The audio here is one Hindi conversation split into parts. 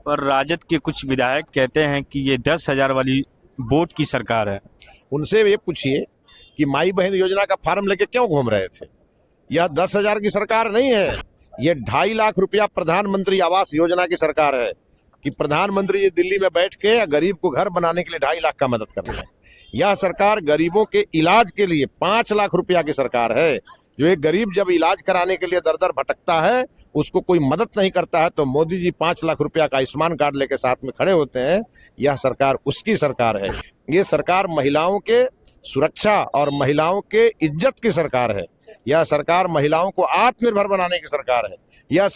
पर राजद के कुछ विधायक कहते हैं कि ये 10,000 वाली वोट की सरकार है। उनसे ये पूछिए कि माई बहन योजना का फार्म लेके क्यों घूम रहे थे। यह 10,000 की सरकार नहीं है, ये 2.5 लाख रुपया प्रधानमंत्री आवास योजना की सरकार है कि प्रधानमंत्री जी दिल्ली में बैठ के गरीब को घर बनाने के लिए 2.5 लाख का मदद कर रहे हैं। यह सरकार गरीबों के इलाज के लिए 5 लाख रुपया की सरकार है। जो एक गरीब जब इलाज कराने के लिए दर दर भटकता है, उसको कोई मदद नहीं करता है, तो मोदी जी 5 लाख रुपया का आयुष्मान कार्ड लेके साथ में खड़े होते हैं। यह सरकार उसकी सरकार है। ये सरकार महिलाओं के सुरक्षा और महिलाओं के इज्जत की सरकार है। यह सरकार महिलाओं को आत्मनिर्भर बनाने की सरकार है। यह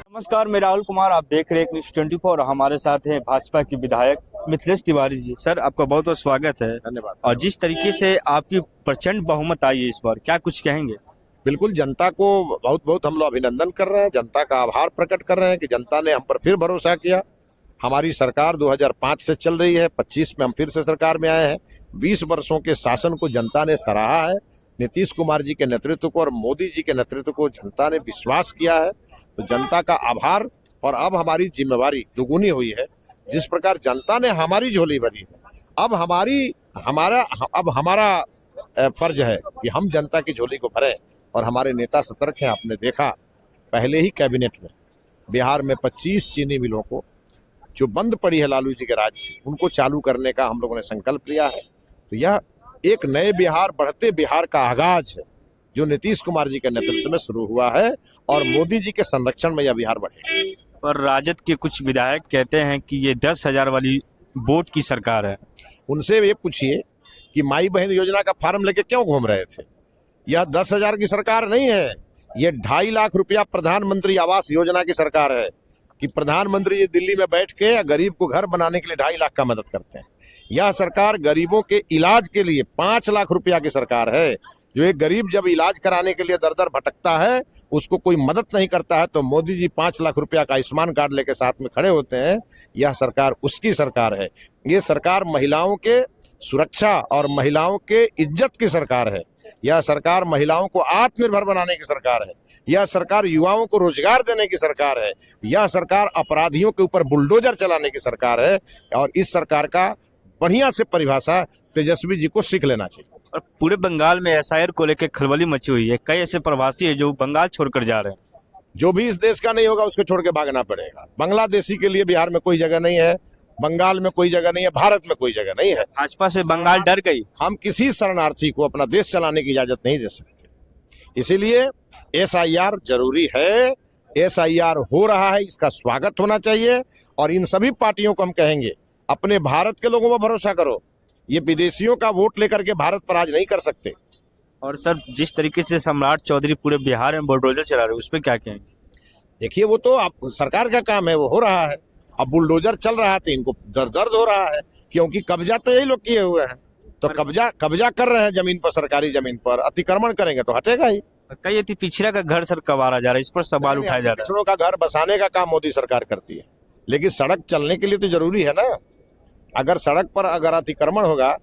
नमस्कार, मैं राहुल कुमार, आप देख रहे हैं न्यूज़ 24। हमारे साथ हैं भाजपा के विधायक मिथिलेश तिवारी जी। सर, आपका बहुत बहुत स्वागत है। धन्यवाद। और जिस तरीके से आपकी प्रचंड बहुमत आई है इस बार, क्या कुछ कहेंगे? बिल्कुल, जनता को बहुत बहुत हम लोग अभिनंदन कर रहे हैं, जनता का आभार प्रकट कर रहे हैं कि जनता ने हम पर फिर भरोसा किया। हमारी सरकार 2005 से चल रही है, 25 में हम फिर से सरकार में आए हैं। 20 वर्षों के शासन को जनता ने सराहा है। नीतीश कुमार जी के नेतृत्व को और मोदी जी के नेतृत्व को जनता ने विश्वास किया है। तो जनता का आभार, और अब हमारी जिम्मेवारी दुगुनी हुई है। जिस प्रकार जनता ने हमारी झोली भरी है, अब हमारा फर्ज है कि हम जनता की झोली को भरें। और हमारे नेता सतर्क हैं। आपने देखा पहले ही कैबिनेट में बिहार में 25 चीनी मिलों को जो बंद पड़ी है लालू जी के राज से, उनको चालू करने का हम लोगों ने संकल्प लिया है। तो यह एक नए बिहार, बढ़ते बिहार का आगाज है जो नीतीश कुमार जी के नेतृत्व में शुरू हुआ है, और मोदी जी के संरक्षण में यह बिहार बढ़ेगा। पर राजद के कुछ विधायक कहते हैं कि ये 10,000 वाली वोट की सरकार है। उनसे ये पूछिए कि माई बहन योजना का फार्म लेके क्यों घूम रहे थे। यह 10,000 की सरकार नहीं है, ये 2.5 लाख रुपया प्रधानमंत्री आवास योजना की सरकार है कि प्रधानमंत्री जी दिल्ली में बैठ के गरीब को घर बनाने के लिए 2.5 लाख का मदद करते हैं। यह सरकार गरीबों के इलाज के लिए 5 लाख रुपया की सरकार है। जो एक गरीब जब इलाज कराने के लिए दर दर भटकता है, उसको कोई मदद नहीं करता है, तो मोदी जी 5 लाख रुपया का आयुष्मान कार्ड लेके साथ में खड़े होते हैं। यह सरकार उसकी सरकार है। ये सरकार महिलाओं के सुरक्षा और महिलाओं के इज्जत की सरकार है। यह सरकार महिलाओं को आत्मनिर्भर बनाने की सरकार है। यह सरकार युवाओं को रोजगार देने की सरकार है। यह सरकार अपराधियों के ऊपर बुलडोजर चलाने की सरकार है। और इस सरकार का बढ़िया से परिभाषा तेजस्वी जी को सीख लेना चाहिए। और पूरे बंगाल में एसआईआर को लेकर खलबली मची हुई है। कई ऐसे प्रवासी है जो बंगाल छोड़कर जा रहे हैं। जो भी इस देश का नहीं होगा उसको छोड़ के भागना पड़ेगा। बांग्लादेशी के लिए बिहार में कोई जगह नहीं है, बंगाल में कोई जगह नहीं है, भारत में कोई जगह नहीं है। भाजपा से बंगाल डर गई। हम किसी शरणार्थी को अपना देश चलाने की इजाजत नहीं दे सकते। इसीलिए एसआईआर जरूरी है। एसआईआर हो रहा है, इसका स्वागत होना चाहिए। और इन सभी पार्टियों को हम कहेंगे, अपने भारत के लोगों पर भरोसा करो। ये विदेशियों का वोट लेकर के भारत पर राज नहीं कर सकते। और सर, जिस तरीके से सम्राट चौधरी पूरे बिहार में बुलडोजर चला रहे हैं, उस पर क्या कहेंगे? देखिए, वो तो आप सरकार का काम है, वो हो रहा है। अब बुलडोजर चल रहा है तो इनको दर्द हो रहा है, क्योंकि कब्जा तो यही लोग किए हुए हैं। तो कब्जा कर रहे हैं जमीन पर, सरकारी जमीन पर। अतिक्रमण करेंगे तो हटेगा ही। कई अति पिछड़ा का घर सर कबारा जा रहा है, इस पर सवाल उठाया जा रहा है। पिछड़ों का घर बसाने का काम मोदी सरकार करती है, लेकिन सड़क चलने के लिए तो जरूरी है ना। अगर सड़क पर अतिक्रमण होगा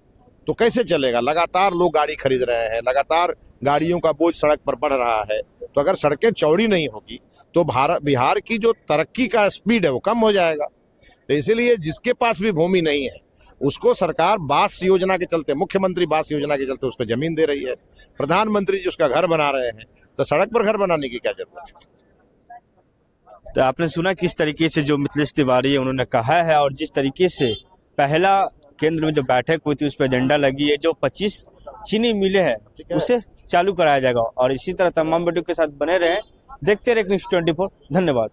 तो कैसे चलेगा। लगातार लोग गाड़ी खरीद रहे हैं, लगातार गाड़ियों का बोझ सड़क पर बढ़ रहा है। तो अगर सड़कें चौड़ी नहीं होगी तो बिहार की जो तरक्की का स्पीड है वो कम हो जाएगा। तो इसीलिए जिसके पास भी भूमि नहीं है उसको सरकार बास योजना के चलते, मुख्यमंत्री बास योजना के चलते उसको जमीन दे रही है। प्रधानमंत्री जी उसका घर बना रहे हैं, तो सड़क पर घर बनाने की क्या जरूरत है। तो आपने सुना किस तरीके से जो मिथिलेश तिवारी है उन्होंने कहा है, और जिस तरीके से पहला केंद्र में जो बैठक हुई थी उस पर एजेंडा लगी है, जो 25 चीनी मिले हैं उसे चालू कराया जाएगा। और इसी तरह तमाम वीडियो के साथ बने रहें, देखते रहे न्यूज़ 24। धन्यवाद।